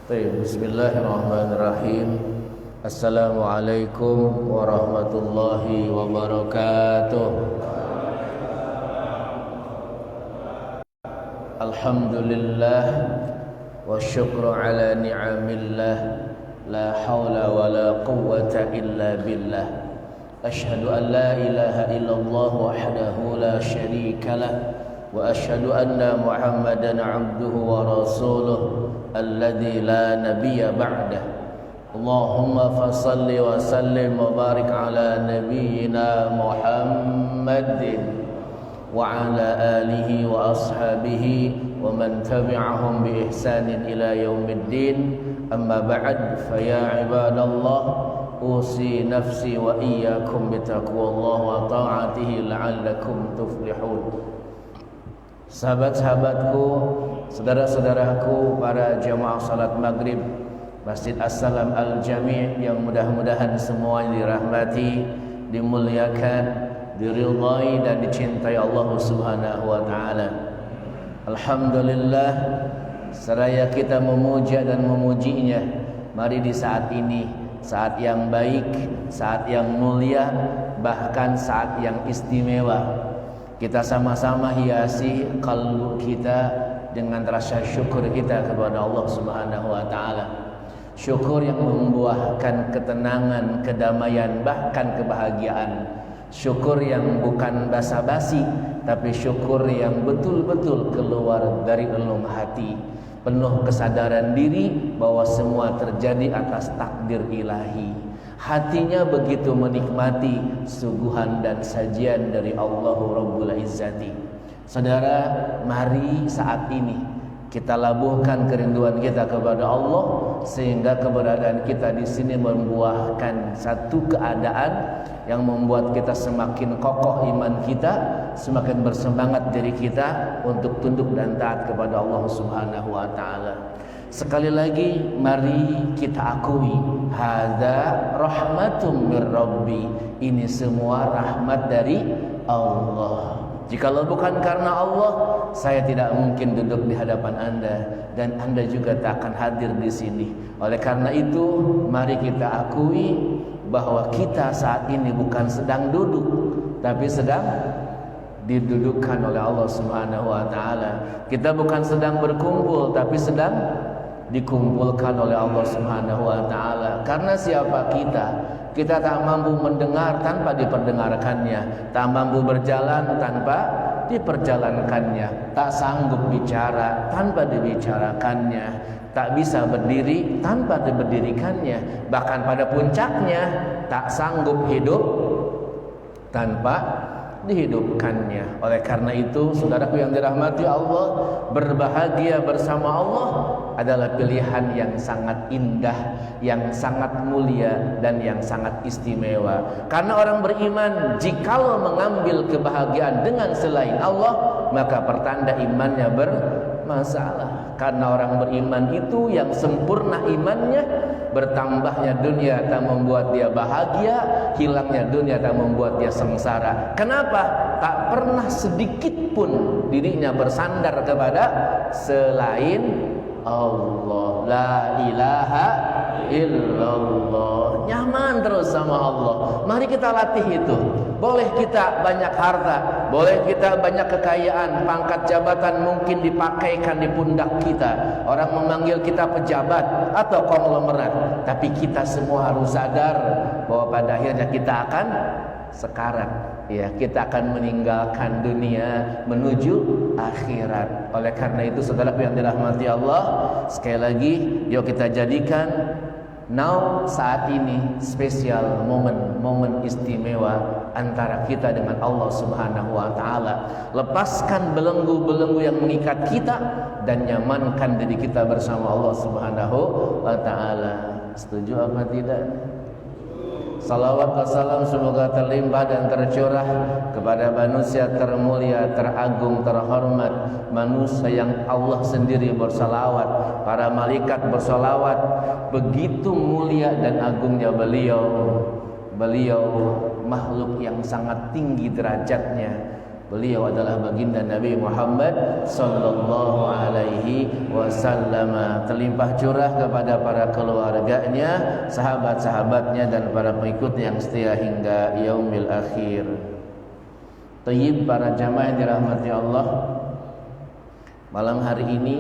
Bismillahirrahmanirrahim. Assalamualaikum warahmatullahi wabarakatuh. Alhamdulillah wa syukru ala ni'amillah, la hawla wa la quwwata illa billah. Ashhadu an la ilaha illallah wahdahu la syarika lah, wa ashhadu anna Muhammadan abduhu wa rasuluh alladzi la nabiyya ba'dah. Allahumma fasalli wa sallim wa barik ala nabiyyina Muhammadin wa ala alihi wa ashabihi wa man tabi'ahum bi ihsanin ila yaumiddin. Amma ba'd, fa ya ibadallah, usi nafsi wa iyyakum bi taqwallah wa ta'atihi la'allakum tuflihun. Sahabat-sahabatku, saudara-saudaraku, para jamaah salat maghrib Masjid As-Salam Al-Jami' yang mudah-mudahan semuanya dirahmati, dimuliakan, diridhai dan dicintai Allah Subhanahu wa taala. Alhamdulillah, seraya kita memuja dan memujinya, mari di saat ini, saat yang baik, saat yang mulia, bahkan saat yang istimewa, kita sama-sama hiasi qalbu kita dengan rasa syukur kita kepada Allah Subhanahu wa taala. Syukur yang membuahkan ketenangan, kedamaian, bahkan kebahagiaan. Syukur yang bukan basa-basi, tapi syukur yang betul-betul keluar dari relung hati, penuh kesadaran diri bahwa semua terjadi atas takdir ilahi. Hatinya begitu menikmati suguhan dan sajian dari Allahu Rabbul Izzati. Saudara, mari saat ini kita labuhkan kerinduan kita kepada Allah, sehingga keberadaan kita di sini membuahkan satu keadaan yang membuat kita semakin kokoh iman kita, semakin bersemangat diri kita untuk tunduk dan taat kepada Allah Subhanahu wa taala. Sekali lagi, mari kita akui, hadza rahmatum mir rabbi, ini semua rahmat dari Allah. Jikalau bukan karena Allah, saya tidak mungkin duduk di hadapan Anda, dan Anda juga tak akan hadir di sini. Oleh karena itu, mari kita akui bahwa kita saat ini bukan sedang duduk, tapi sedang didudukkan oleh Allah Subhanahu wa taala. Kita bukan sedang berkumpul, tapi sedang dikumpulkan oleh Allah Subhanahu wa taala. Karena siapa kita? Kita tak mampu mendengar tanpa diperdengarkannya, tak mampu berjalan tanpa diperjalankannya, tak sanggup bicara tanpa dibicarakannya, tak bisa berdiri tanpa diberdirikannya, bahkan pada puncaknya tak sanggup hidup tanpa dihidupkannya. Oleh karena itu, saudaraku yang dirahmati Allah, berbahagia bersama Allah adalah pilihan yang sangat indah, yang sangat mulia, dan yang sangat istimewa. Karena orang beriman, jikalau mengambil kebahagiaan dengan selain Allah, maka pertanda imannya bermasalah. Karena orang beriman itu yang sempurna imannya, bertambahnya dunia tak membuat dia bahagia, hilangnya dunia tak membuat dia sengsara. Kenapa? Tak pernah sedikit pun dirinya bersandar kepada selain Allah. La ilaha illallah. Nyaman terus sama Allah. Mari kita latih itu. Boleh kita banyak harta, boleh kita banyak kekayaan, pangkat jabatan mungkin dipakaikan di pundak kita, orang memanggil kita pejabat atau konglomerat, tapi kita semua harus sadar bahwa pada akhirnya kita akan sekarat, ya, kita akan meninggalkan dunia menuju akhirat. Oleh karena itu, saudaraku yang dirahmati Allah, sekali lagi yuk kita jadikan saat ini spesial, momen istimewa antara kita dengan Allah Subhanahu wa taala. Lepaskan belenggu-belenggu yang mengikat kita dan nyamankan diri kita bersama Allah Subhanahu wa taala. Setuju apa tidak? Salawat wa salam semoga terlimpah dan tercurah kepada manusia termulia, teragung, terhormat, manusia yang Allah sendiri bersalawat, para malaikat bersalawat. Begitu mulia dan agungnya beliau. Beliau makhluk yang sangat tinggi derajatnya. Beliau adalah baginda Nabi Muhammad sallallahu alaihi wasallama, terlimpah curah kepada para keluarganya, sahabat-sahabatnya dan para pengikut yang setia hingga yaumil akhir. Tayyib, para jamaah yang dirahmati Allah, malam hari ini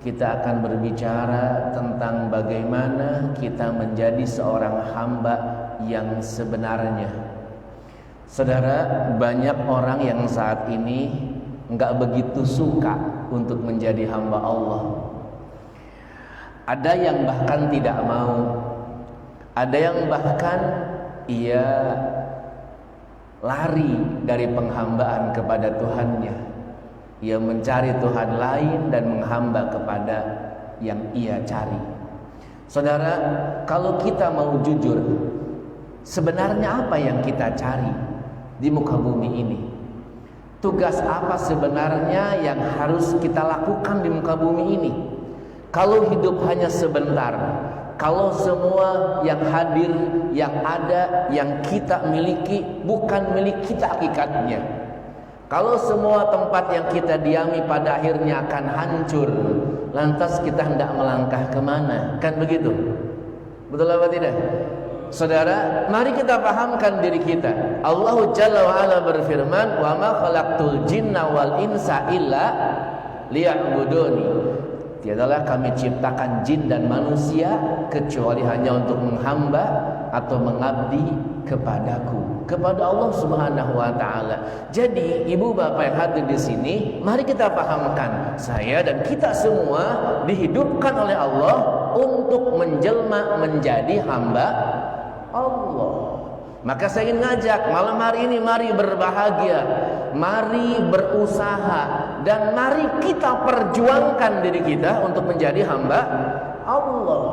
kita akan berbicara tentang bagaimana kita menjadi seorang hamba yang sebenarnya. Saudara, banyak orang yang saat ini enggak begitu suka untuk menjadi hamba Allah. Ada yang bahkan tidak mau. Ada yang bahkan ia lari dari penghambaan kepada Tuhannya. Ia mencari Tuhan lain dan menghamba kepada yang ia cari. Saudara, kalau kita mau jujur, sebenarnya apa yang kita cari di muka bumi ini? Tugas apa sebenarnya yang harus kita lakukan di muka bumi ini? Kalau hidup hanya sebentar, kalau semua yang hadir, yang ada, yang kita miliki bukan milik kita hakikatnya, kalau semua tempat yang kita diami pada akhirnya akan hancur, lantas kita hendak melangkah kemana? Kan begitu? Betul apa tidak? Saudara, mari kita pahamkan diri kita. Allah Jalla wa Ala berfirman, "Wa ma khalaqtul jinna wal insa illa liya'buduni." Tiadalah kami ciptakan jin dan manusia kecuali hanya untuk menghamba atau mengabdi kepadaku, kepada Allah Subhanahu wa taala. Jadi, ibu bapak yang hadir di sini, mari kita pahamkan, saya dan kita semua dihidupkan oleh Allah untuk menjelma menjadi hamba Allah. Maka saya ingin ngajak malam hari ini, mari berbahagia, mari berusaha, dan mari kita perjuangkan diri kita untuk menjadi hamba Allah.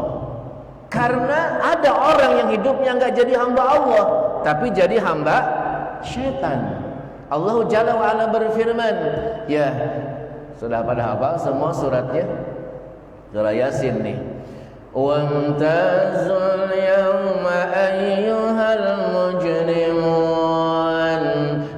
Karena ada orang yang hidupnya nggak jadi hamba Allah, tapi jadi hamba syaitan. Allah Jalla wa Ala berfirman, ya sudah pada hafal semua suratnya? Surah Yasin nih. وَامْتَازُوا الْيَوْمَ أَيُّهَا الْمُجْرِمُونَ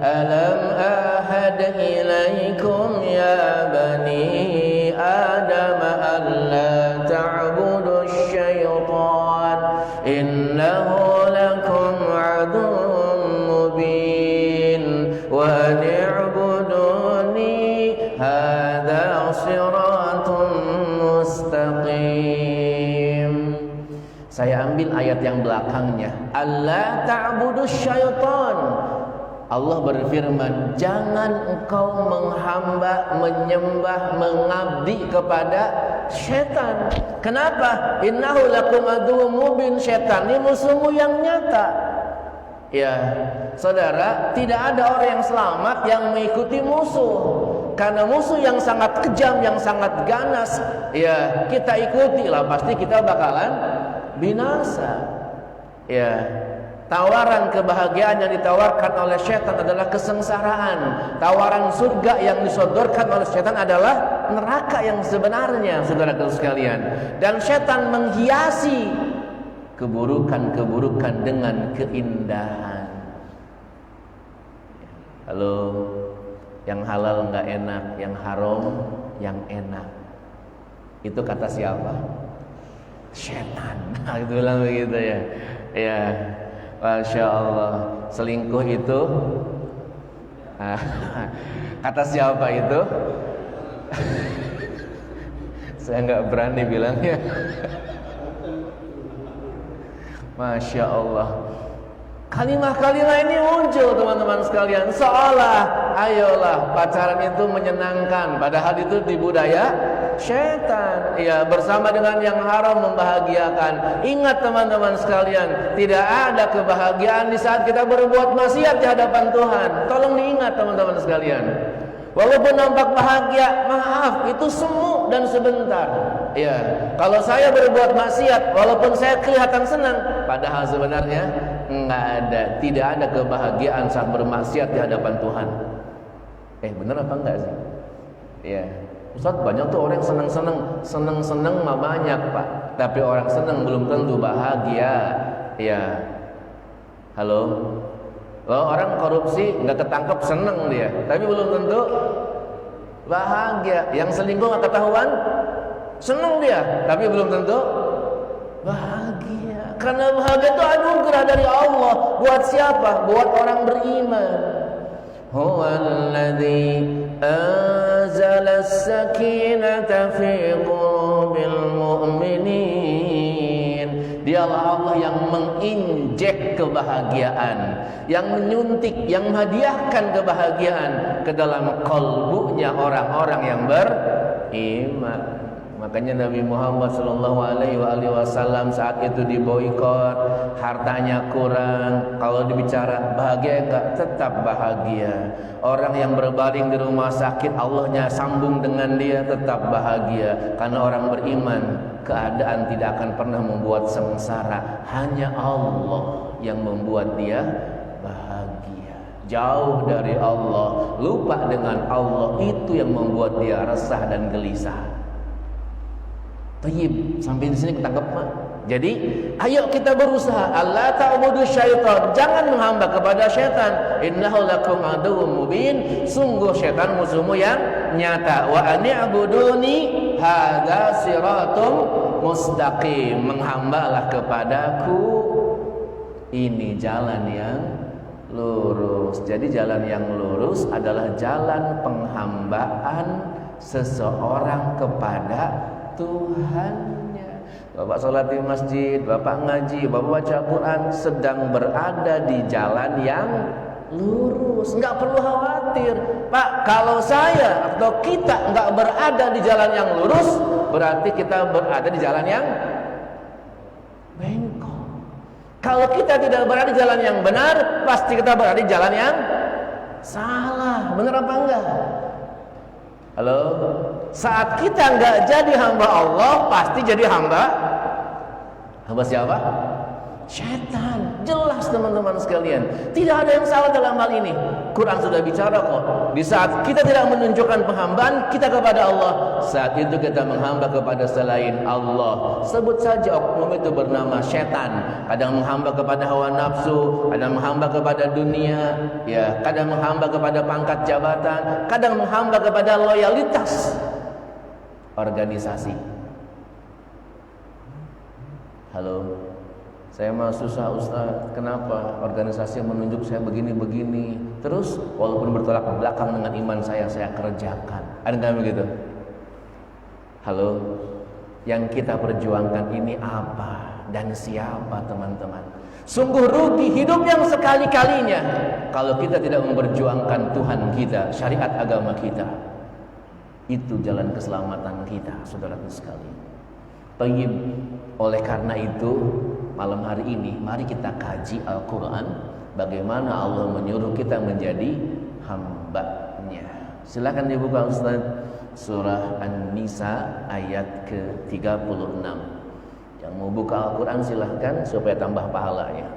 أَلَمْ أَعْهَدْ إِلَيْكُمْ يَا بَنِي آدَمَ أَلَّا تَعْبُدُوا الشَّيْطَانَ إِنَّهُ لَكُمْ عَدُوٌّ مُّبِينٌ وَأَنِ اعْبُدُونِي هَذَا صِرَاطٌ مُّسْتَقِيمٌ. Saya ambil ayat yang belakangnya. Allah ta'budus syaitan. Allah berfirman, jangan engkau menghamba, menyembah, mengabdi kepada syaitan. Kenapa? Innahu lakum aduwwum mubin. Syaitan ini musuhmu yang nyata. Ya, saudara, tidak ada orang yang selamat yang mengikuti musuh. Karena musuh yang sangat kejam, yang sangat ganas, ya kita ikuti lah, pasti kita bakalan binasa. Ya, tawaran kebahagiaan yang ditawarkan oleh syaitan adalah kesengsaraan. Tawaran surga yang disodorkan oleh syaitan adalah neraka yang sebenarnya, saudara-saudara sekalian. Dan syaitan menghiasi keburukan-keburukan dengan keindahan. Halo, yang halal nggak enak, yang haram yang enak. Itu kata siapa? Syaitan. Nah, itu bilang begitu ya. Ya, Masya Allah. Selingkuh itu kata siapa itu? Saya nggak berani bilangnya. Masya Allah. Kalimah-kalimah ini muncul teman-teman sekalian, seolah ayolah pacaran itu menyenangkan, padahal itu di budaya syaitan. Ya, bersama dengan yang haram membahagiakan. Ingat teman-teman sekalian, tidak ada kebahagiaan di saat kita berbuat maksiat di hadapan Tuhan. Tolong diingat teman-teman sekalian. Walaupun nampak bahagia, maaf, itu semu dan sebentar. Ya, kalau saya berbuat maksiat, walaupun saya kelihatan senang, padahal sebenarnya enggak ada, tidak ada kebahagiaan saat bermaksiat di hadapan Tuhan. Benar apa enggak sih? Ya, Ustaz, banyak tuh orang senang mah banyak Pak, tapi orang senang belum tentu bahagia. Ya, halo. Kalau orang korupsi nggak ketangkep seneng dia, tapi belum tentu bahagia. Yang selingkuh nggak ketahuan senang dia, tapi belum tentu bahagia. Karena bahagia itu anugerah dari Allah. Buat siapa? Buat orang beriman. Huwallazi anzala as-sakinata fi qulubil mu'minin. Dialah Allah yang menginjek kebahagiaan, yang menyuntik, yang menghadiahkan kebahagiaan ke dalam kalbunya orang-orang yang beriman. Makanya Nabi Muhammad SAW saat itu diboikot, hartanya kurang. Kalau dibicara bahagia enggak? Tetap bahagia. Orang yang berbaring di rumah sakit, Allahnya sambung dengan dia, tetap bahagia. Karena orang beriman, keadaan tidak akan pernah membuat sengsara. Hanya Allah yang membuat dia bahagia. Jauh dari Allah, lupa dengan Allah, itu yang membuat dia resah dan gelisah. Tayyib, sampai di sini ketangkep Pak. Jadi, ayo kita berusaha Allah ta'budu syaitan, jangan menghamba kepada syaitan. Innahu lakum aduwwum mubin, sungguh syaitan musuhmu yang nyata. Wa ani'buduni hadza siratum mustaqim, menghambalah kepadaku, ini jalan yang lurus. Jadi jalan yang lurus adalah jalan penghambaan seseorang kepada Tuhannya. Bapak sholat di masjid, bapak ngaji, bapak baca Quran, sedang berada di jalan yang lurus. Nggak perlu khawatir, Pak. Kalau saya atau kita nggak berada di jalan yang lurus, berarti kita berada di jalan yang bengkok. Kalau kita tidak berada di jalan yang benar, pasti kita berada di jalan yang salah. Benar apa enggak? Halo? Saat kita nggak jadi hamba Allah, pasti jadi hamba siapa? Syaitan. Jelas teman-teman sekalian, tidak ada yang salah dalam hal ini. Quran sudah bicara kok. Di saat kita tidak menunjukkan penghambaan kita kepada Allah, saat itu kita menghamba kepada selain Allah. Sebut saja oknum itu bernama syaitan. Kadang menghamba kepada hawa nafsu, kadang menghamba kepada dunia, ya, kadang menghamba kepada pangkat jabatan, kadang menghamba kepada loyalitas organisasi. Halo, saya mah susah Ustaz. Kenapa? Organisasi menunjuk saya begini-begini. Terus walaupun bertolak belakang dengan iman saya kerjakan. Ada nggak begitu? Halo, yang kita perjuangkan ini apa dan siapa teman-teman? Sungguh rugi hidup yang sekali-kalinya kalau kita tidak memperjuangkan Tuhan kita, syariat agama kita. Itu jalan keselamatan kita, saudaraku sekalian. Tayyib. Oleh karena itu, malam hari ini mari kita kaji Al-Quran, bagaimana Allah menyuruh kita menjadi hamba-Nya. Silakan dibuka Ustaz, surah An-Nisa ayat ke-36. Yang mau buka Al-Quran silahkan supaya tambah pahalanya.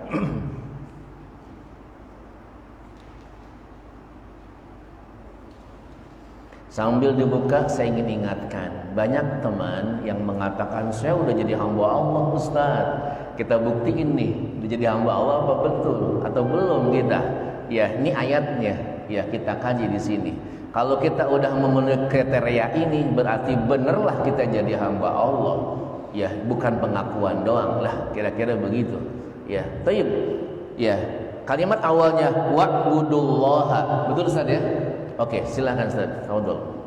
Sambil dibuka, saya ingin ingatkan, banyak teman yang mengatakan saya udah jadi hamba Allah Ustaz. Kita buktiin nih, udah jadi hamba Allah apa betul atau belum kita? Ya, ini ayatnya. Ya, kita kaji di sini. Kalau kita udah memenuhi kriteria ini, berarti benerlah kita jadi hamba Allah. Ya, bukan pengakuan doang lah, kira-kira begitu. Ya, taib. Ya, kalimat awalnya wa'budullaha. Betul Ustaz ya? Oke, silahkan Ustaz. Tafadhol.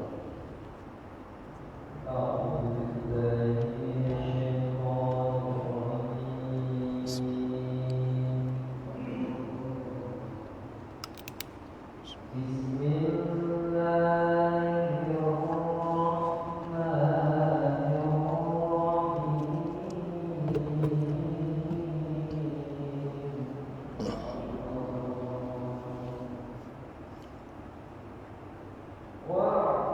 Wow.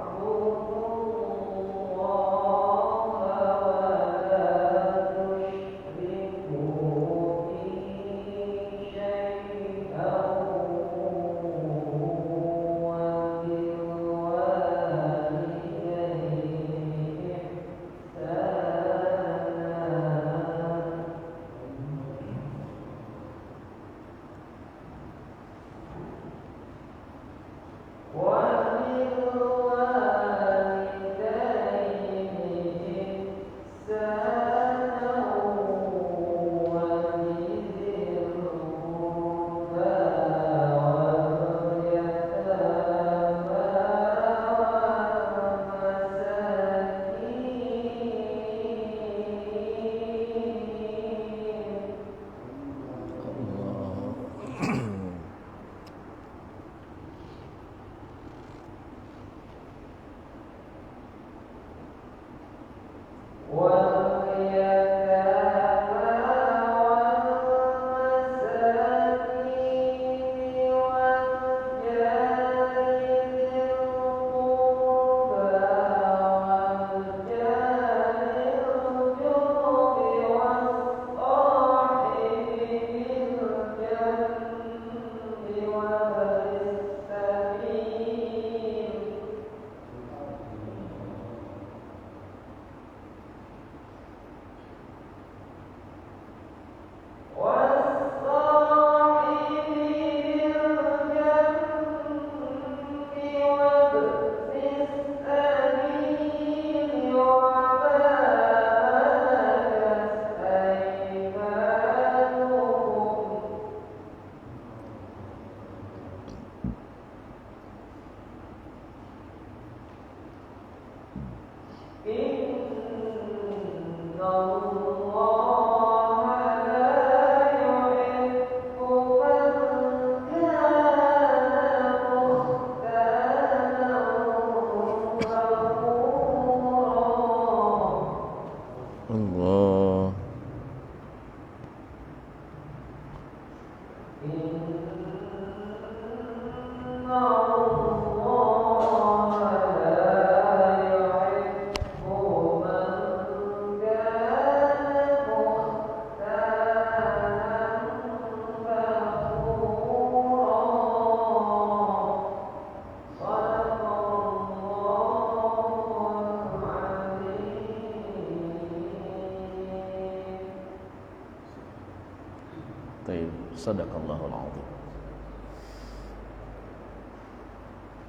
Sadaqallahul azim.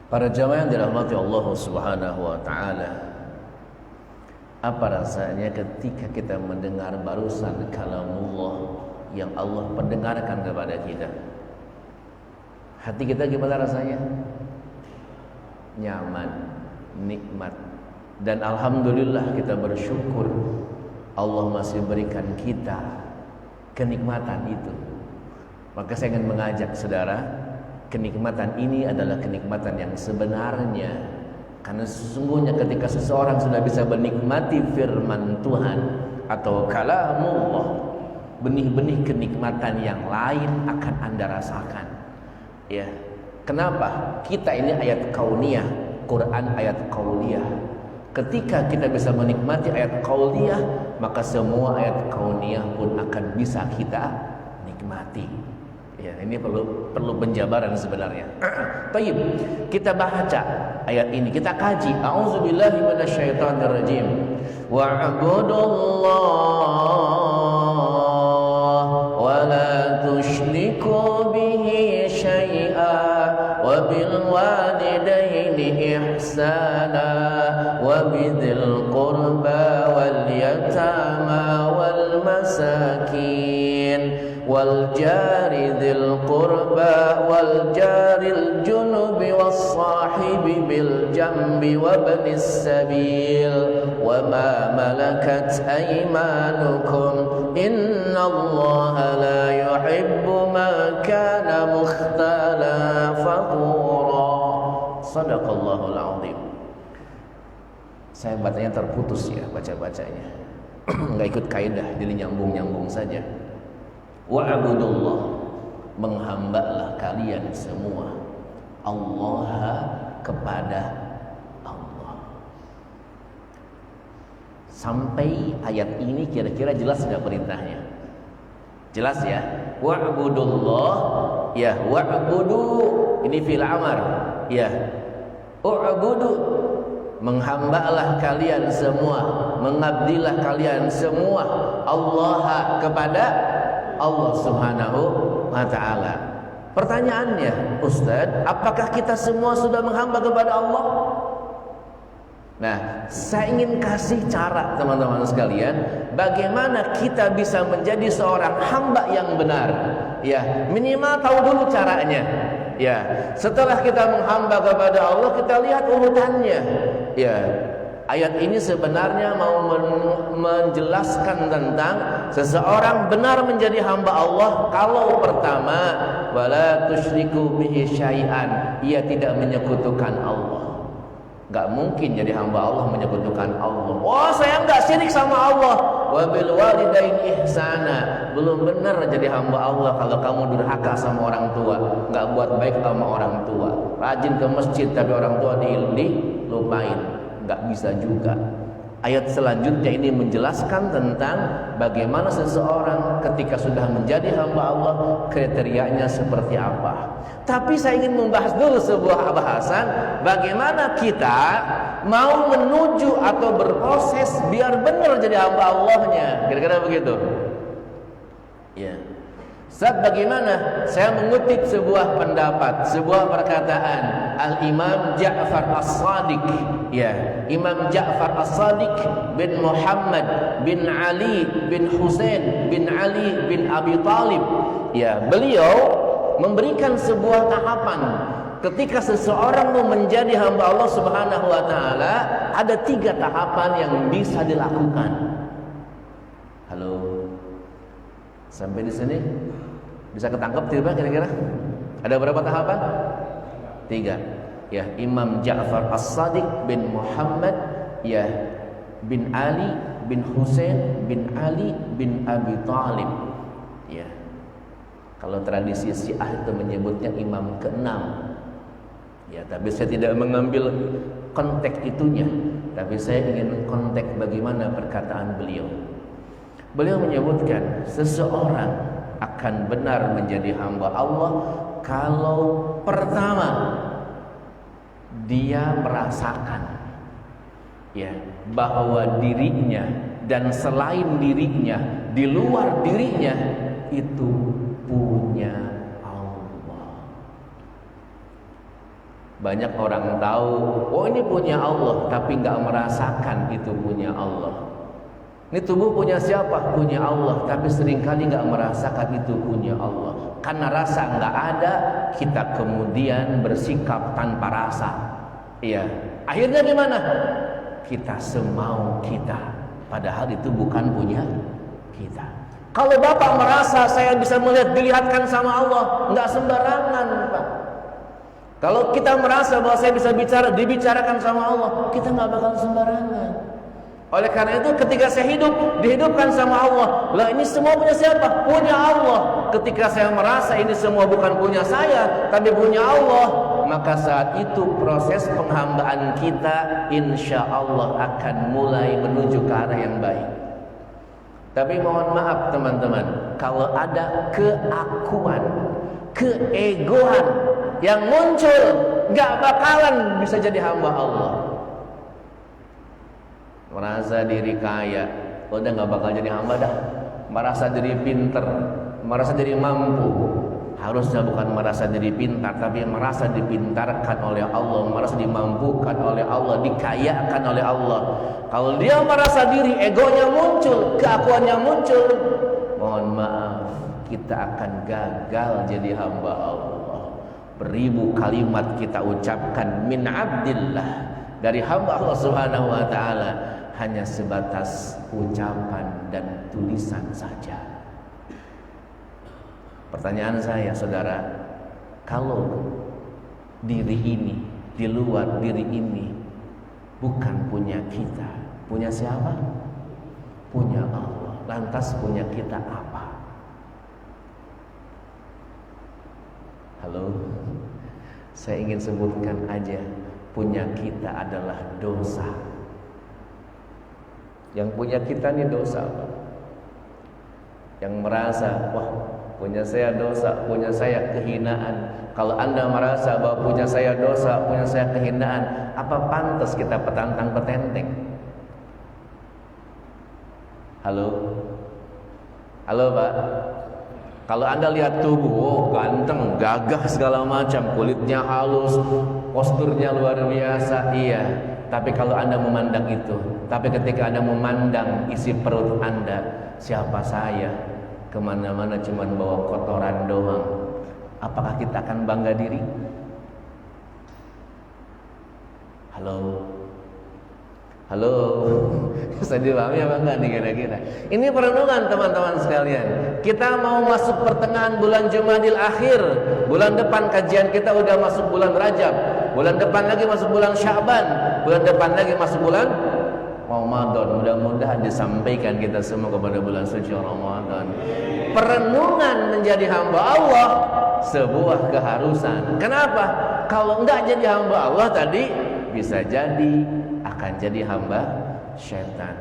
Para jamaah yang dirahmati Allah Subhanahu wa taala, apa rasanya ketika kita mendengar barusan kalamullah yang Allah pendengarkan kepada kita? Hati kita gimana rasanya? Nyaman, nikmat. Dan alhamdulillah kita bersyukur Allah masih berikan kita kenikmatan itu. Maka saya ingin mengajak saudara, kenikmatan ini adalah kenikmatan yang sebenarnya. Karena sesungguhnya ketika seseorang sudah bisa menikmati firman Tuhan atau kalamullah, benih-benih kenikmatan yang lain akan Anda rasakan. Ya. Kenapa? Kita ini ayat kauniyah, Quran ayat kauliyah. Ketika kita bisa menikmati ayat kauliyah, maka semua ayat kauniyah pun akan bisa kita nikmati. Ya, ini perlu penjabaran sebenarnya. Taib, kita baca ayat ini, kita kaji. A'udzubillahi minasyaitonirrajim. Wa'budullaha wa la tusyriku bihi syai'a wa bil walidaini ihsana wa bidzil qurba wal yatama wal masakin wal jari dzil qurba wal jaril junubi was sahibi bil jambi wa ibnis sabil wa ma malakat aymanukum innallaha la yuhibbu ma kana mukhtala fakhura. Sadaqallahul azim. Saya bacanya terputus ya, baca-bacanya enggak ikut kaidah, jadi nyambung-nyambung saja. Wa'budullah, menghambalah kalian semua Allah kepada Allah. Sampai ayat ini kira-kira jelas tidak perintahnya? Jelas ya? Wa'budullah, ya wa'budu, ini fi'il amar, ya u'budu, menghambalah kalian semua, mengabdilah kalian semua Allah kepada Allah Subhanahu wa ta'ala. Pertanyaannya, Ustaz, apakah kita semua sudah menghamba kepada Allah? Nah, saya ingin kasih cara teman-teman sekalian, bagaimana kita bisa menjadi seorang hamba yang benar. Ya, minimal tahu dulu caranya. Ya, setelah kita menghamba kepada Allah, kita lihat urutannya. Ya, ayat ini sebenarnya mau menjelaskan tentang seseorang benar menjadi hamba Allah kalau pertama wala tusyriku bihi syai'an, ia tidak menyekutukan Allah. Enggak mungkin jadi hamba Allah menyekutukan Allah. Oh, saya enggak syirik sama Allah. Wa bil walidaini ihsana. Belum benar jadi hamba Allah kalau kamu durhaka sama orang tua, enggak buat baik sama orang tua. Rajin ke masjid tapi orang tua dilupain. Enggak bisa juga. Ayat selanjutnya ini menjelaskan tentang bagaimana seseorang ketika sudah menjadi hamba Allah, kriterianya seperti apa. Tapi saya ingin membahas dulu sebuah bahasan, bagaimana kita mau menuju atau berproses biar benar jadi hamba Allahnya. Kira-kira begitu. Ya. Saat bagaimana? Saya mengutip sebuah pendapat, sebuah perkataan Al-Imam Ja'far As-Sadiq. Ya, Imam Ja'far As-Sadiq bin Muhammad bin Ali bin Husain bin Ali bin Abi Talib. Ya, beliau memberikan sebuah tahapan ketika seseorang mau menjadi hamba Allah Subhanahu wa taala, ada 3 tahapan yang bisa dilakukan. Halo. Sampai di sini bisa ketangkep tidak kira-kira? Ada berapa tahapan? 3. Ya, Imam Ja'far As-Shadiq bin Muhammad ya bin Ali bin Husain bin Ali bin Abi Thalib. Ya. Kalau tradisi Syiah itu menyebutnya imam ke-6. Ya, tapi saya tidak mengambil konteks itunya, tapi saya ingin konteks bagaimana perkataan beliau. Beliau menyebutkan seseorang akan benar menjadi hamba Allah kalau pertama dia merasakan ya bahwa dirinya dan selain dirinya, di luar dirinya itu punya Allah. Banyak orang tahu, oh ini punya Allah, tapi nggak merasakan itu punya Allah. Ini tubuh punya siapa? Punya Allah, tapi seringkali nggak merasakan itu punya Allah. Karena rasa nggak ada, kita kemudian bersikap tanpa rasa. Iya. Akhirnya gimana? Kita semau kita, padahal itu bukan punya kita. Kalau Bapak merasa saya bisa melihat, dilihatkan sama Allah, nggak sembarangan, Pak. Kalau kita merasa bahwa saya bisa bicara, dibicarakan sama Allah, kita nggak bakal sembarangan. Oleh karena itu ketika saya hidup, dihidupkan sama Allah. Lah ini semua punya siapa? Punya Allah. Ketika saya merasa ini semua bukan punya saya, tapi punya Allah, maka saat itu proses penghambaan kita insya Allah akan mulai menuju ke arah yang baik. Tapi mohon maaf teman-teman, kalau ada keakuan, keegoan yang muncul, gak bakalan bisa jadi hamba Allah. Merasa diri kaya, udah gak bakal jadi hamba dah. Merasa diri pinter, merasa diri mampu. Harusnya bukan merasa diri pintar, tapi merasa dipintarkan oleh Allah, merasa dimampukan oleh Allah, dikayakan oleh Allah. Kalau dia merasa diri, egonya muncul, keakuannya muncul, mohon maaf, kita akan gagal jadi hamba Allah. Beribu kalimat kita ucapkan min abdillah, dari hamba Allah Subhanahu wa taala, hanya sebatas ucapan dan tulisan saja. Pertanyaan saya, saudara, kalau diri ini, di luar diri ini bukan punya kita, punya siapa? Punya Allah. Lantas punya kita apa? Halo? Saya ingin sebutkan aja, punya kita adalah dosa. Yang punya kita ini dosa, Pak. Yang merasa, wah, punya saya dosa, punya saya kehinaan. Kalau Anda merasa bahwa punya saya dosa, punya saya kehinaan, apa pantas kita petantang petenteng? Halo? Halo, Pak? Kalau Anda lihat tubuh, oh, ganteng, gagah segala macam, kulitnya halus, posturnya luar biasa, iya. Tapi kalau Anda memandang itu, tapi ketika Anda memandang isi perut Anda, siapa saya? Kemana-mana cuma bawa kotoran doang. Apakah kita akan bangga diri? Halo? Halo? Bisa dipahami apa enggak nih kira-kira? Ini perenungan teman-teman sekalian. Kita mau masuk pertengahan bulan Jumadil Akhir. Bulan depan kajian kita udah masuk bulan Rajab. Bulan depan lagi masuk bulan Sya'ban. Bulan depan lagi masuk bulan Ramadan. Mudah-mudahan disampaikan kita semua kepada bulan suci Ramadan. Perenungan menjadi hamba Allah sebuah keharusan. Kenapa? Kalau enggak jadi hamba Allah tadi, bisa jadi akan jadi hamba syaitan.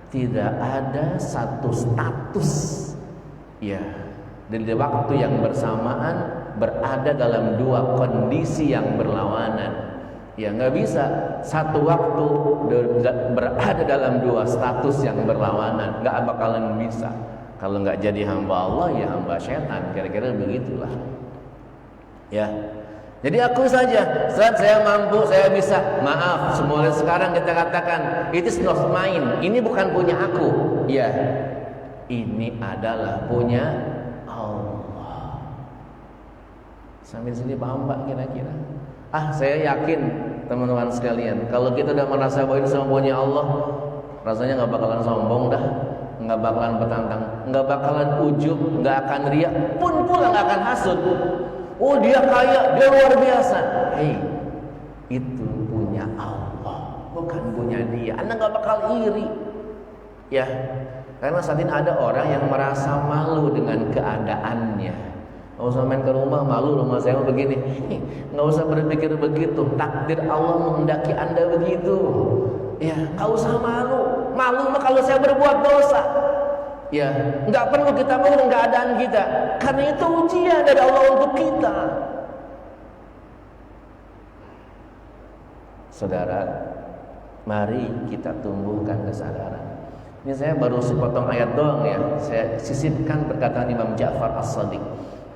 Tidak ada satu status ya, di waktu yang bersamaan berada dalam dua kondisi yang berlawanan. Ya nggak bisa satu waktu berada dalam dua status yang berlawanan, nggak bakalan bisa. Kalau nggak jadi hamba Allah ya hamba syaitan, kira-kira begitulah. Ya, jadi aku saja, saat saya mampu, saya bisa. Maaf, semula sekarang kita katakan it is not mine, ini bukan punya aku. Ya, ini adalah punya Allah. Sampai sini paham Pak kira-kira? Saya yakin teman-teman sekalian, kalau kita udah merasa bahwa ini semua punya Allah, rasanya nggak bakalan sombong dah, nggak bakalan petantang, nggak bakalan ujub, nggak akan riak, pun pula nggak akan hasud. Oh dia kaya, dia luar biasa. Hei, itu punya Allah, bukan punya dia. Anda nggak bakal iri, ya. Karena saat ini ada orang yang merasa malu dengan keadaannya. Nggak usah main ke rumah, malu rumah saya begini. Nggak usah berpikir begitu. Takdir Allah menghendaki Anda begitu. Ya, nggak usah malu. Malu mah kalau saya berbuat dosa. Ya, nggak perlu kita malu dengan keadaan kita. Karena itu ujian dari Allah untuk kita. Saudara, mari kita tumbuhkan kesadaran. Ini saya baru sepotong ayat doang ya. Saya sisipkan perkataan Imam Ja'far As-Shadiq.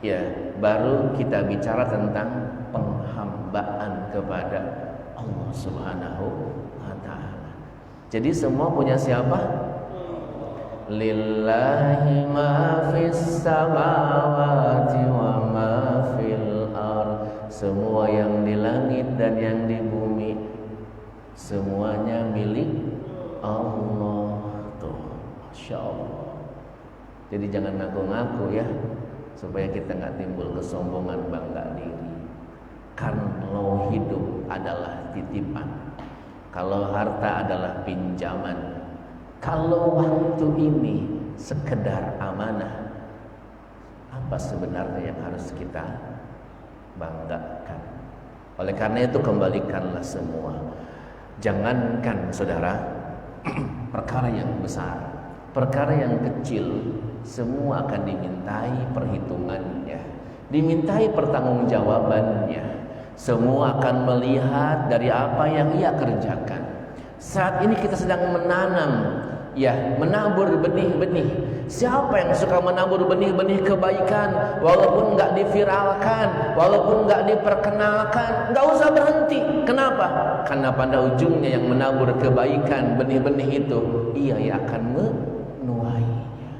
Ya, baru kita bicara tentang penghambaan kepada Allah Subhanahu wa ta'ala. Jadi semua punya siapa? Lillahi ma fis samawati wa ma fil ardh. Semua yang di langit dan yang di bumi, semuanya milik Allah. Tuh, Masya Allah. Jadi jangan ngaku-ngaku ya, supaya kita nggak timbul kesombongan, bangga diri. Kalau hidup adalah titipan, kalau harta adalah pinjaman, kalau waktu ini sekedar amanah, apa sebenarnya yang harus kita banggakan? Oleh karena itu kembalikanlah semua. Jangankan saudara perkara yang besar, perkara yang kecil, semua akan dimintai perhitungannya, dimintai pertanggungjawabannya. Semua akan melihat dari apa yang ia kerjakan. Saat ini kita sedang menanam, ya, menabur benih-benih. Siapa yang suka menabur benih-benih kebaikan, walaupun nggak diviralkan, walaupun nggak diperkenalkan, nggak usah berhenti. Kenapa? Karena pada ujungnya yang menabur kebaikan, benih-benih itu, ia yang akan menuainya.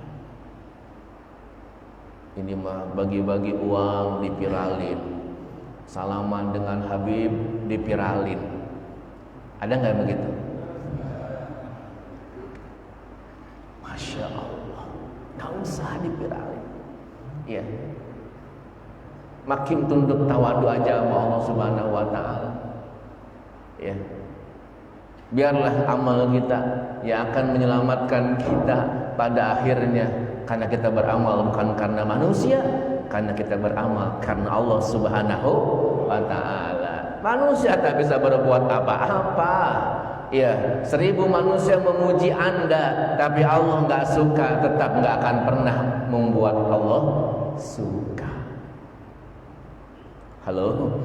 Ini mah bagi-bagi uang dipiralin, salaman dengan Habib dipiralin. Ada nggak begitu? Masya Allah, nggak usah dipiralin. Ya, makin tunduk tawadu aja sama Allah Subhanahu Wa Taala. Ya, biarlah amal kita yang akan menyelamatkan kita pada akhirnya. Karena kita beramal bukan karena manusia, karena kita beramal karena Allah Subhanahu wa ta'ala. Manusia tak bisa berbuat apa-apa. Ya, 1000 manusia memuji Anda, tapi Allah nggak suka, tetap nggak akan pernah membuat Allah suka. Halo?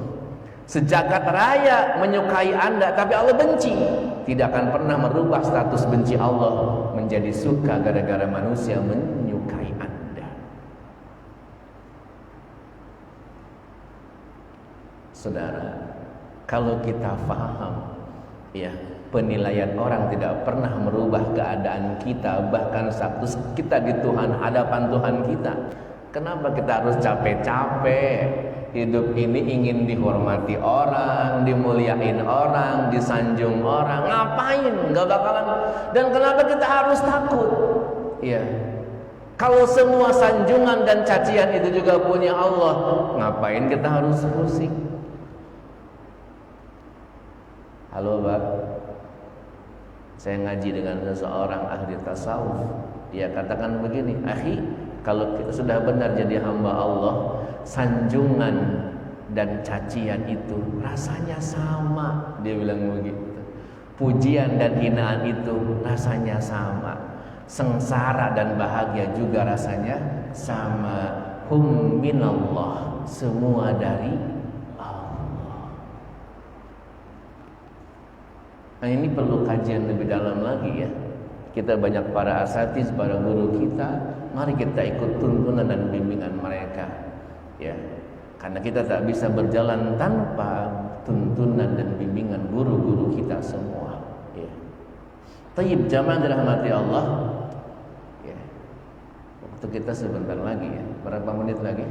Sejagat raya menyukai Anda, tapi Allah benci, tidak akan pernah merubah status benci Allah menjadi suka gara-gara manusia menyukai Anda. Saudara, kalau kita paham, ya, penilaian orang tidak pernah merubah keadaan kita, bahkan status kita di Tuhan, hadapan Tuhan kita. Kenapa kita harus capek-capek? Hidup ini ingin dihormati orang, dimuliain orang, disanjung orang. Ngapain? Gak bakalan. Dan kenapa kita harus takut? Ya, kalau semua sanjungan dan cacian itu juga punya Allah, ngapain kita harus pusing? Halo Pak, saya ngaji dengan seseorang ahli tasawuf. Dia katakan begini, akhi, kalau kita sudah benar jadi hamba Allah, sanjungan dan cacian itu rasanya sama. Dia bilang begitu. Pujian dan hinaan itu rasanya sama. Sengsara dan bahagia juga rasanya sama. Hum minallah, semua dari Allah. Nah, ini perlu kajian lebih dalam lagi ya. Kita banyak para asatiz, para guru kita, mari kita ikut tuntunan dan bimbingan mereka. Ya, karena kita tak bisa berjalan tanpa tuntunan dan bimbingan guru-guru kita semua. Ya. Tayyib, jamaah dirahmati Allah. Ya. Waktu kita sebentar lagi ya. Berapa menit lagi?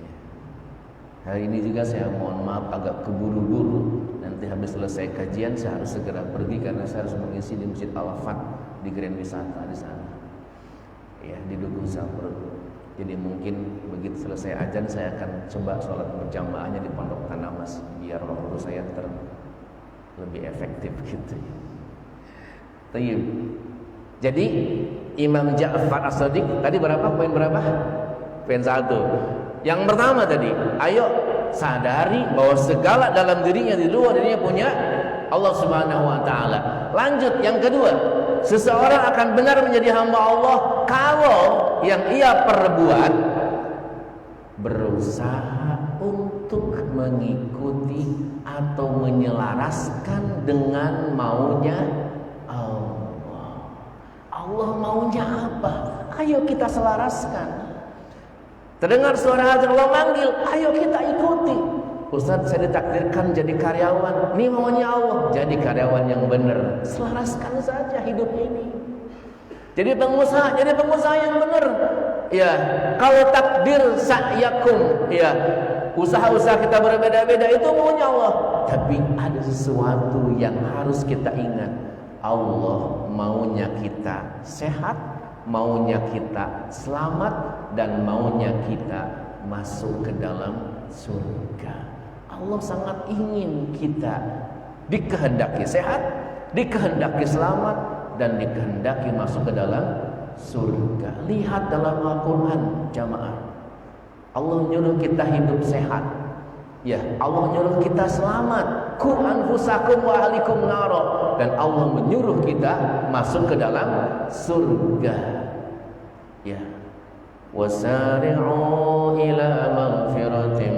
Ya. Hari ini juga saya mohon maaf agak keburu-buru. Nanti habis selesai kajian saya harus segera pergi karena saya harus mengisi di Masjid Al-Wafat di Grand Wisata di sana. Ya, di Dukuh Saprut. Jadi mungkin begitu selesai azan saya akan coba sholat berjamaahnya di Pondok Tanah Mas biar waktu saya lebih efektif gitu. Tayyib. Jadi Imam Ja'far As-Shadiq tadi berapa? Poin berapa? Poin 1. Yang pertama tadi, ayo sadari bahwa segala dalam dirinya, di luar dirinya punya Allah Subhanahu wa taala. Lanjut yang kedua, seseorang akan benar menjadi hamba Allah kalau yang ia perbuat berusaha untuk mengikuti atau menyelaraskan dengan maunya Allah. Allah maunya apa? Ayo kita selaraskan. Terdengar suara azan Allah manggil, ayo kita ikuti. Ustaz, saya ditakdirkan jadi karyawan. Ini maunya Allah. Jadi karyawan yang benar. Selaraskan saja hidup ini. Jadi pengusaha yang benar. Ya, kalau takdir sa'yakum, ya, usaha-usaha kita berbeda-beda itu maunya Allah. Tapi ada sesuatu yang harus kita ingat. Allah maunya kita sehat, maunya kita selamat, dan maunya kita masuk ke dalam surga. Allah sangat ingin kita dikehendaki sehat, dikehendaki selamat, dan dikehendaki masuk ke dalam surga. Lihat dalam Al-Quran jamaah, Allah nyuruh kita hidup sehat, ya, Allah nyuruh kita selamat, qu anfusakum wa ahlikum naro, dan Allah menyuruh kita masuk ke dalam surga. Ya, wasari'u ila maghfiratin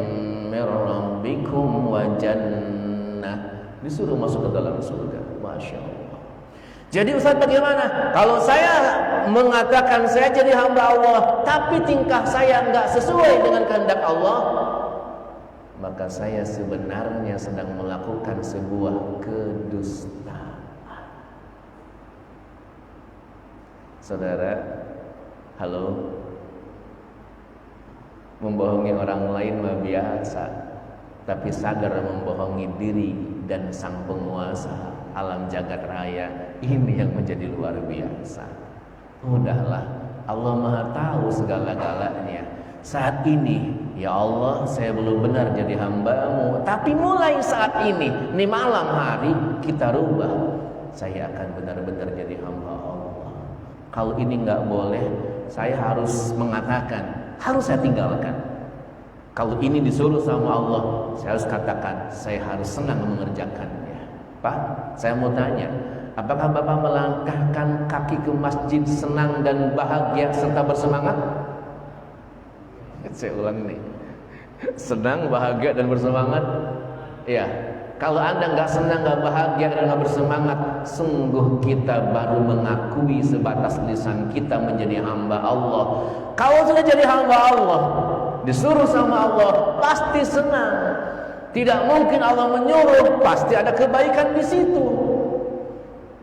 mir rabbikum wa jannah, disuruh masuk ke dalam surga. Masya Allah. Jadi Ustaz bagaimana kalau saya mengatakan saya jadi hamba Allah tapi tingkah saya enggak sesuai dengan kehendak Allah? Maka saya sebenarnya sedang melakukan sebuah kedustaan. Saudara, halo, membohongi orang lain mah biasa, tapi sadar membohongi diri dan sang penguasa alam jagat raya, ini yang menjadi luar biasa. Udahlah, Allah Maha tahu segala-galanya. Saat ini, ya Allah, saya belum benar jadi hamba-Mu, tapi mulai saat ini malam hari kita rubah, saya akan benar-benar jadi hamba Allah. Kalau ini nggak boleh, saya harus mengatakan, harus saya tinggalkan. Kalau ini disuruh sama Allah, saya harus katakan, saya harus senang mengerjakannya. Pak, saya mau tanya, apakah Bapak melangkahkan kaki ke masjid senang dan bahagia serta bersemangat? Saya ulang nih, senang, bahagia, dan bersemangat. Ya, kalau Anda nggak senang, nggak bahagia, dan nggak bersemangat, sungguh kita baru mengakui sebatas lisan kita menjadi hamba Allah. Kalau sudah jadi hamba Allah, disuruh sama Allah, pasti senang. Tidak mungkin Allah menyuruh, pasti ada kebaikan di situ.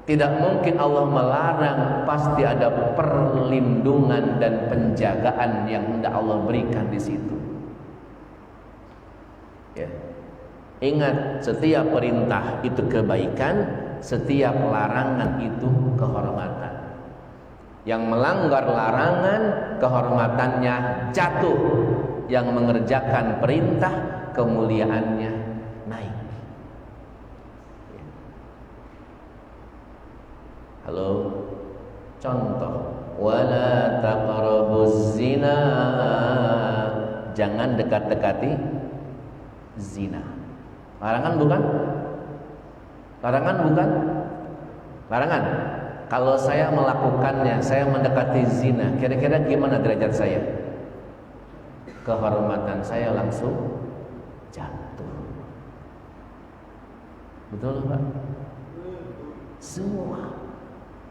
Tidak mungkin Allah melarang, pasti ada perlindungan dan penjagaan yang hendak Allah berikan di situ. Ya. Ingat, setiap perintah itu kebaikan, setiap larangan itu kehormatan. Yang melanggar larangan, kehormatannya jatuh. Yang mengerjakan perintah, kemuliaannya naik. Halo, contoh, wala taqrabuz zina, jangan dekat-dekati zina. Larangan bukan? Larangan bukan? Larangan. Kalau saya melakukannya, saya mendekati zina, kira-kira gimana derajat saya? Kehormatan saya langsung jatuh. Betul Pak? Semua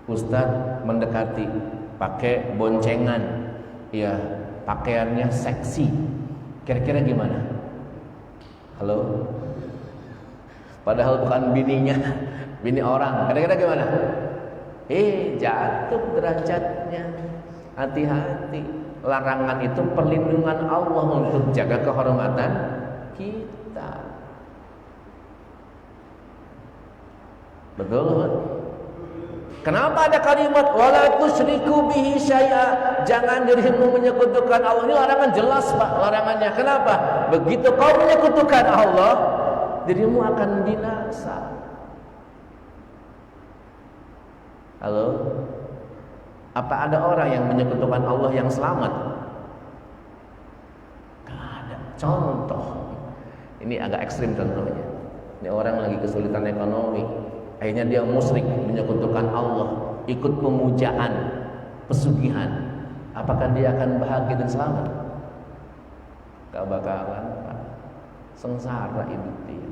Ustadz mendekati pakai boncengan, ya, pakaiannya seksi, kira-kira gimana? Halo? Padahal bukan bininya, bini orang, kira-kira gimana? Jatuh derajatnya. Hati-hati. Larangan itu perlindungan Allah untuk jaga kehormatan kita. Betul? Kenapa ada kalimat wala tusyriku bihi syai'a? Jangan dirimu menyekutukan Allah. Ini larangan jelas, Pak, larangannya. Kenapa? Begitu kau menyekutukan Allah, dirimu akan binasa. Halo? Apa ada orang yang menyekutukan Allah yang selamat? Gak ada. Contoh, ini agak ekstrim contohnya. Ini orang lagi kesulitan ekonomi, akhirnya dia musyrik, menyekutukan Allah, ikut pemujaan, pesugihan. Apakah dia akan bahagia dan selamat? Gak bakalan, Pak. Sengsara hidup dia.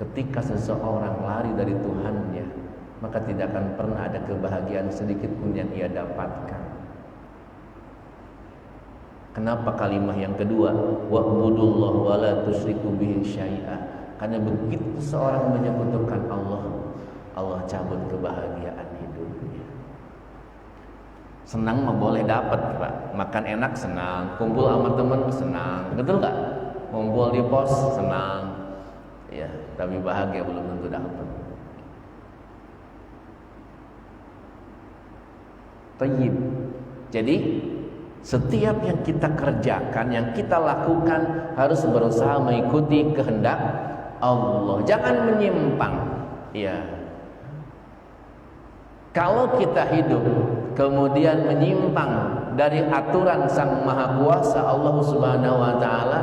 Ketika seseorang lari dari Tuhannya, maka tidak akan pernah ada kebahagiaan sedikit pun yang ia dapatkan. Kenapa kalimat yang kedua, wa'budullah wa la tusyriku bihi syai'a? Karena begitu seorang menyekutukan Allah, Allah cabut kebahagiaan hidupnya. Senang mah boleh dapat, Pak. Makan enak senang, kumpul sama teman senang, betul nggak? Ngumpul di pos senang. Ya, tapi bahagia belum tentu dapat. Tayyib. Jadi setiap yang kita kerjakan, yang kita lakukan harus berusaha mengikuti kehendak Allah. Jangan menyimpang. Ya. Kalau kita hidup kemudian menyimpang dari aturan Sang Maha Kuasa Allah Subhanahu wa taala,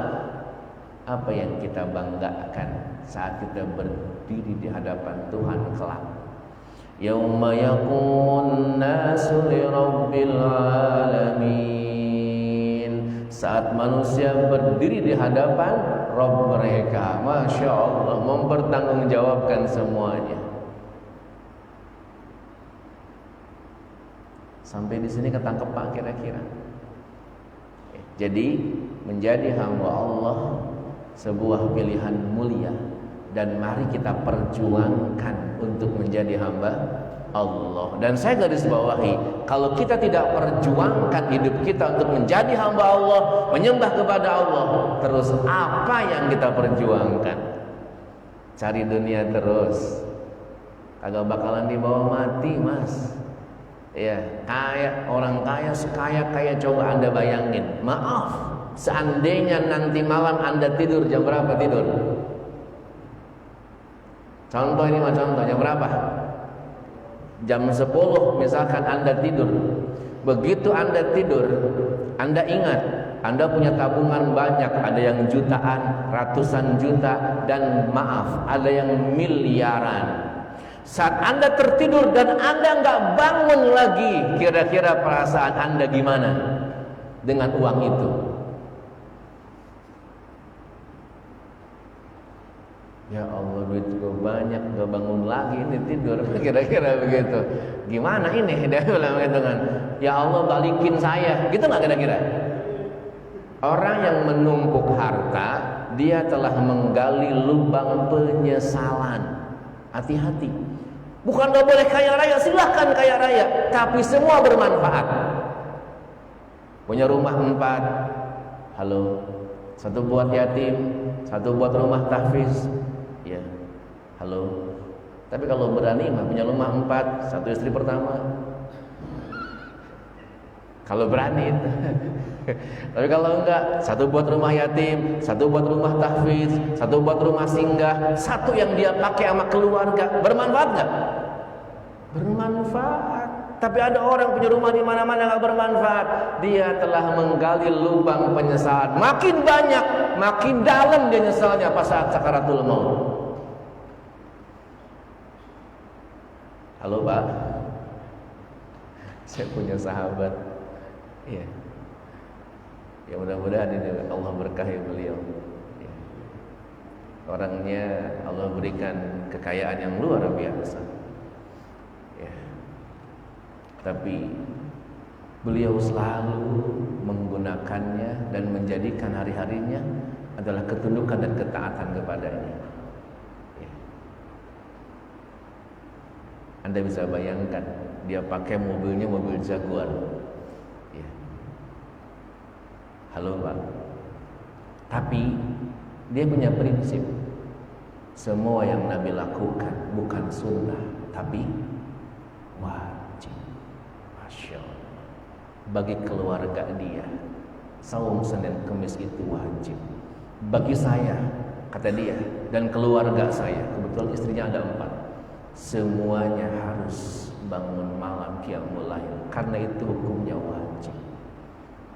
apa yang kita banggakan saat kita berdiri di hadapan Tuhan kelak? Yauma yaqumun nasu li rabbil alamin. Saat manusia berdiri di hadapan Rabb mereka, Masya Allah, mempertanggungjawabkan semuanya. Sampai di sini ketangkep Pak kira-kira? Jadi menjadi hamba Allah sebuah pilihan mulia, dan mari kita perjuangkan untuk menjadi hamba Allah. Dan saya garis bawahi, kalau kita tidak perjuangkan hidup kita untuk menjadi hamba Allah, menyembah kepada Allah, terus apa yang kita perjuangkan? Cari dunia terus, kagak bakalan dibawa mati, Mas. Ya, kaya, orang kaya sekaya coba Anda bayangin. Maaf, seandainya nanti malam Anda tidur jam berapa tidur? Contoh ini mah contoh, jam berapa? Jam 10 misalkan Anda tidur. Begitu Anda tidur, Anda ingat Anda punya tabungan banyak, ada yang jutaan, ratusan juta, dan maaf, ada yang miliaran. Saat Anda tertidur dan Anda nggak bangun lagi, kira-kira perasaan Anda gimana dengan uang itu? Ya Allah, duit gue banyak, gak bangun lagi, ini tidur, kira-kira begitu. Gimana ini? Dia bilang gitu kan, ya Allah balikin saya, gitu nggak kira-kira? Orang yang menumpuk harta, dia telah menggali lubang penyesalan. Hati-hati. Bukan gak boleh kaya raya, silahkan kaya raya, tapi semua bermanfaat. Punya rumah 4, halo, 1 buat yatim, 1 buat rumah tahfiz. Ya, halo. Tapi kalau berani mah punya rumah 4, 1 istri pertama. Kalau berani itu. Tapi kalau enggak, 1 buat rumah yatim, 1 buat rumah tahfiz, 1 buat rumah singgah, 1 yang dia pakai sama keluarga. Bermanfaat enggak? Bermanfaat. Tapi ada orang punya rumah di mana-mana enggak bermanfaat. Dia telah menggali lubang penyesalan. Makin banyak, makin dalam dia nyesalnya pas saat sakaratul maut. Halo Pak, saya punya sahabat, ya, ya mudah-mudahan ini Allah berkahi beliau. Ya. Orangnya Allah berikan kekayaan yang luar biasa. Ya. Tapi beliau selalu menggunakannya dan menjadikan hari-harinya adalah ketundukan dan ketaatan kepadanya. Anda bisa bayangkan, dia pakai mobilnya mobil Jaguar, ya. Halo Pak. Tapi dia punya prinsip, semua yang Nabi lakukan bukan sunnah tapi wajib. Masya Allah. Bagi keluarga dia, saum Senin Kemis itu wajib. Bagi saya, kata dia, dan keluarga saya, kebetulan istrinya ada 4, semuanya harus bangun malam qiyamul lail, karena itu hukumnya wajib.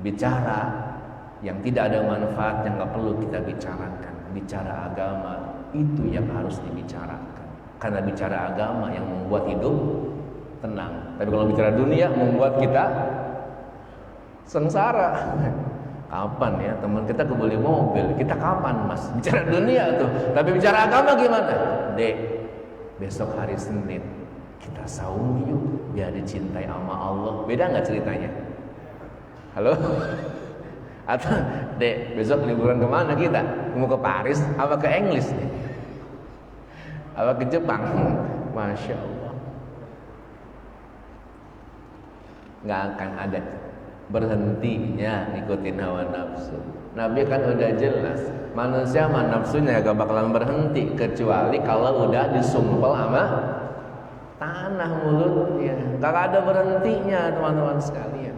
Bicara yang tidak ada manfaat yang nggak perlu kita bicarakan. Bicara agama itu yang harus dibicarakan, karena bicara agama yang membuat hidup tenang. Tapi kalau bicara dunia membuat kita sengsara. Kapan ya teman kita kebeli mobil, kita kapan Mas bicara dunia tuh? Tapi bicara agama gimana? Dek, besok hari Senin kita saum yuk biar dicintai sama Allah. Beda nggak ceritanya? Halo? Atau Dek, besok liburan kemana kita? Mau ke Paris apa ke Inggris nih? Apa ke Jepang? Masya Allah. Nggak akan ada berhentinya ngikutin hawa nafsu. Nabi kan udah jelas, manusia mah nafsunya gak bakalan berhenti kecuali kalau udah disumpel sama tanah mulutnya. Gak ada berhentinya teman-teman sekalian.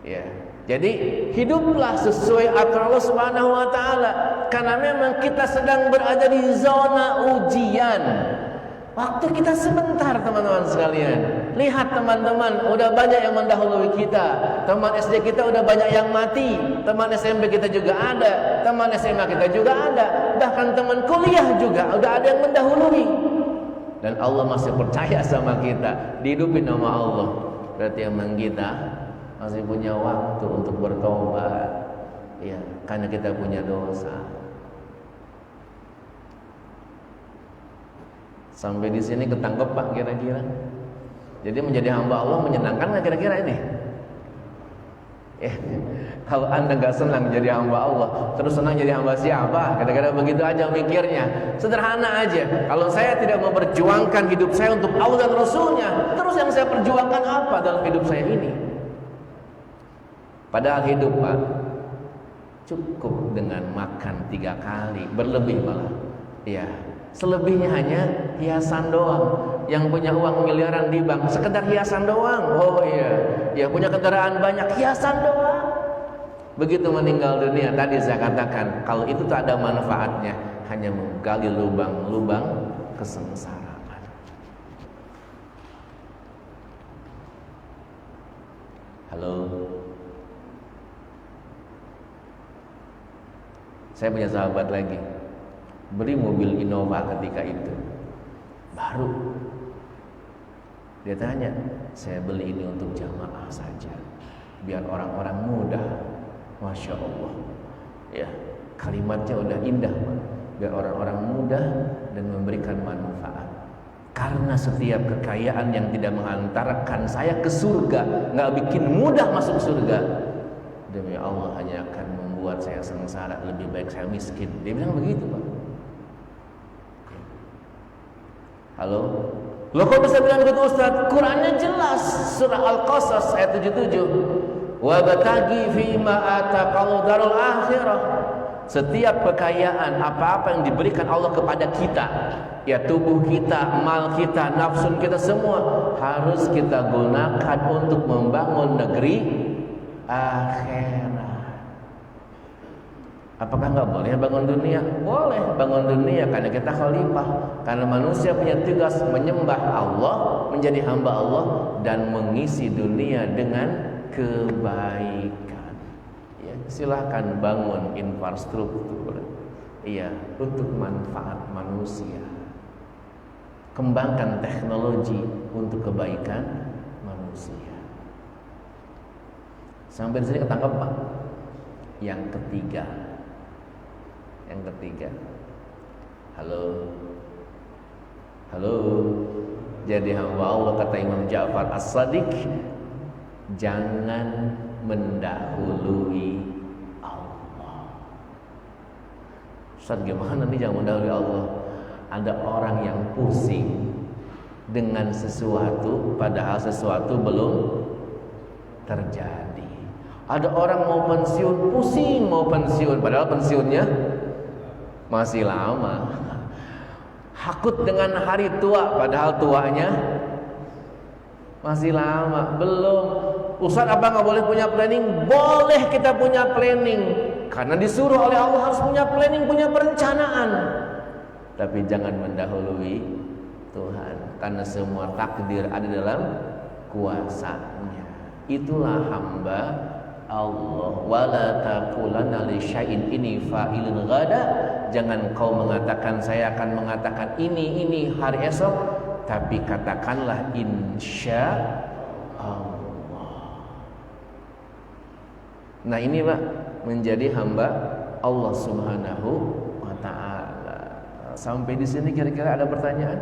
Ya. Jadi hiduplah sesuai aturan Allah Subhanahu wa taala, karena memang kita sedang berada di zona ujian. Waktu kita sebentar teman-teman sekalian. Lihat teman-teman, udah banyak yang mendahului kita. Teman SD kita udah banyak yang mati. Teman SMP kita juga ada. Teman SMA kita juga ada. Bahkan teman kuliah juga udah ada yang mendahului. Dan Allah masih percaya sama kita, dihidupin sama Allah. Berarti emang kita masih punya waktu untuk bertobat, ya, karena kita punya dosa. Sampai di sini ketangkep Pak kira-kira? Jadi menjadi hamba Allah menyenangkan nggak kira-kira ini? Kalau Anda nggak senang jadi hamba Allah, terus senang jadi hamba siapa? Kadang-kadang begitu aja mikirnya. Sederhana aja. Kalau saya tidak memperjuangkan hidup saya untuk Allah dan Rasulnya, terus yang saya perjuangkan apa dalam hidup saya ini? Padahal hidup Pak cukup dengan makan 3 kali, berlebih malah. Ya, selebihnya hanya hiasan doang. Yang punya uang miliaran di bank sekedar hiasan doang. Oh iya, ya punya kendaraan banyak, hiasan doang. Begitu meninggal dunia, tadi saya katakan kalau itu tak ada manfaatnya, hanya menggali lubang-lubang kesengsaraan. Halo. Saya punya sahabat lagi, beli mobil Innova ketika itu baru. Dia tanya, saya beli ini untuk jamaah saja, biar orang-orang mudah. Masya Allah, ya, kalimatnya udah indah, biar orang-orang mudah dan memberikan manfaat. Karena setiap kekayaan yang tidak mengantarkan saya ke surga, nggak bikin mudah masuk surga, demi Allah hanya akan membuat saya sengsara. Lebih baik saya miskin. Dia bilang begitu Pak. Halo? Loh kok bisa bilang begitu Ustaz? Qurannya jelas, surah Al-Qasas ayat 77. Wa batagi fima ataqallahu darul akhirah. Setiap kekayaan, apa-apa yang diberikan Allah kepada kita, ya tubuh kita, mal kita, nafsu kita, semua harus kita gunakan untuk membangun negeri akhirat. Apakah nggak boleh bangun dunia? Boleh bangun dunia karena kita khalifah. Karena manusia punya tugas menyembah Allah, menjadi hamba Allah, dan mengisi dunia dengan kebaikan. Ya, silahkan bangun infrastruktur, iya, untuk manfaat manusia. Kembangkan teknologi untuk kebaikan manusia. Sampai di sini ketangkap Pak. Yang ketiga. Halo. Jadi hamba Allah, kata Imam Ja'far As-Shadiq, jangan mendahului Allah. Ustaz, gimana nih jangan mendahului Allah? Ada orang yang pusing dengan sesuatu padahal sesuatu belum terjadi. Ada orang mau pensiun, pusing mau pensiun, padahal pensiunnya masih lama. Hakut dengan hari tua, padahal tuanya masih lama. Belum. Ustaz, apa nggak boleh punya planning? Boleh kita punya planning, karena disuruh oleh Allah harus punya planning, punya perencanaan. Tapi jangan mendahului Tuhan, karena semua takdir ada dalam kuasanya. Itulah hamba Allah. Wala taqulanna li syai'in inni fa'ilun ghada. Jangan kau mengatakan saya akan mengatakan ini hari esok, tapi katakanlah insya Allah. Nah, ini Pak menjadi hamba Allah Subhanahu wa taala. Sampai di sini kira-kira ada pertanyaan?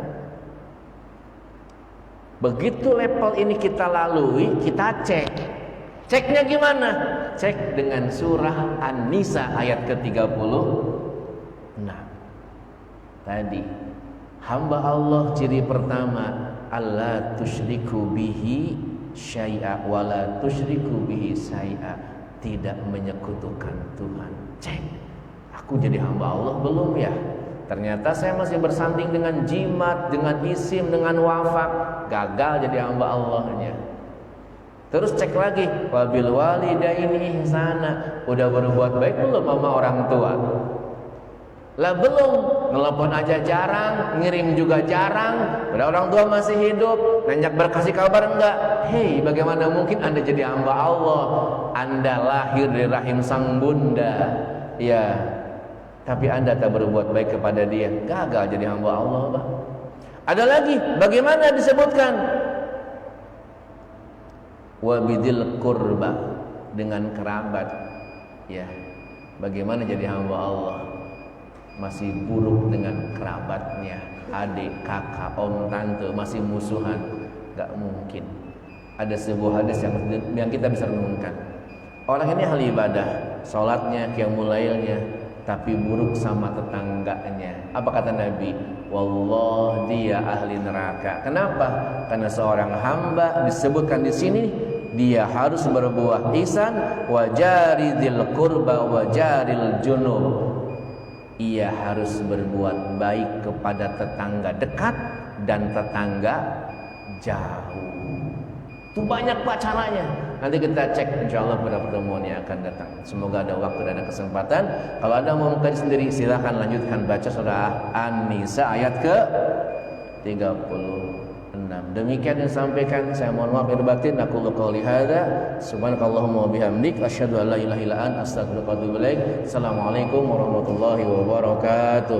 Begitu level ini kita lalui, kita cek. Ceknya gimana? Cek dengan surah An-Nisa ayat ke-30. Nah, tadi hamba Allah ciri pertama, alla tusyriku bihi syai'a wa la tusyriku bihi syai'a, tidak menyekutukan Tuhan. Cek, aku jadi hamba Allah belum ya? Ternyata saya masih bersanding dengan jimat, dengan isim, dengan wafak. Gagal jadi hamba Allahnya. Terus cek lagi, wabil walidaini ihsana, udah berbuat baik belum sama orang tua? Lah belum, nelpon aja jarang, ngirim juga jarang, udah orang tua masih hidup, nanjak berkasih kabar enggak? Hei, bagaimana mungkin Anda jadi hamba Allah? Anda lahir dari rahim sang bunda, ya, tapi Anda tak berbuat baik kepada dia, gagal jadi hamba Allah, Pak. Ada lagi, bagaimana disebutkan? Wabidil kurba, dengan kerabat, ya. Bagaimana jadi hamba Allah? Masih buruk dengan kerabatnya, adik, kakak, om, tante, masih musuhan, gak mungkin. Ada sebuah hadis yang kita bisa renungkan. Orang ini ahli ibadah, sholatnya, qiyamul lailnya, tapi buruk sama tetangganya. Apa kata Nabi? Wallah, dia ahli neraka. Kenapa? Karena seorang hamba disebutkan di sini, dia harus berbuat ihsan, wajaridil qurba wajaril junub. Ia harus berbuat baik kepada tetangga dekat dan tetangga jauh. Itu banyak Pak caranya. Nanti kita cek insyaallah pada pertemuan yang akan datang. Semoga ada waktu dan ada kesempatan. Kalau Anda mau mengkaji sendiri, silakan lanjutkan baca surah An-Nisa ayat ke 36. Demikian yang disampaikan. Saya mohon maaf lahir batin. Aqulu qouli hadza, subhanakallahumma wa bihamdik, asyhadu an la ilaha illa anta, astaghfiruka wa atubu ilaik. Assalamualaikum warahmatullahi wabarakatuh.